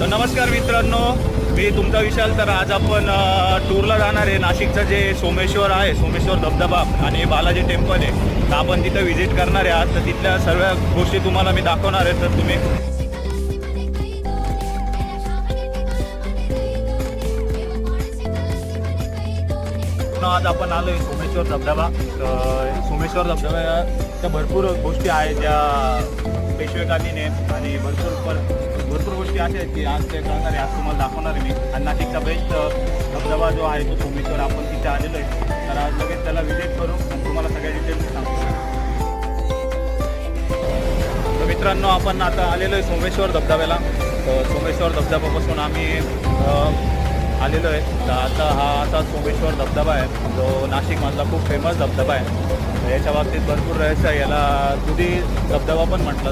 तर नमस्कार मित्रांनो, मी तुमचा विशाल. तर आज आपण टूरला जाणार आहे. नाशिकचं जे सोमेश्वर आहे, सोमेश्वर धबधबा आणि बालाजी टेम्पल आहे, तर आपण तिथं व्हिजिट करणार आहे आज. तर तिथल्या सर्व गोष्टी तुम्हाला मी दाखवणार आहे. तर तुम्ही आज आपण आलो आहे सोमेश्वर धबधबा. तर सोमेश्वर धबधब्याच्या भरपूर गोष्टी आहेत ज्या पेशवेकालीन आहे आणि भरपूर गोष्टी अशा आहेत की आज ते करणार आहे. आज तुम्हाला दाखवणार आहे मी. आणि नाशिकचा बेस्ट धबधबा जो आहे तो सोमेश्वर, आपण तिथे आलेलो आहे. तर आज लगेच त्याला व्हिजिट करू आणि तुम्हाला सगळ्या डिटेल्स सांगतो. तर मित्रांनो, आपण आता आलेलो आहे सोमेश्वर धबधब्याला. तर सोमेश्वर धबधब्यापासून आम्ही आलेलो आहे. तर आता हा असा सोमेश्वर धबधबा आहे जो नाशिकमधला खूप फेमस धबधबा आहे. याच्या बाबतीत भरपूर रहस्य आहे. याला दुधी धबधबा पण म्हटलं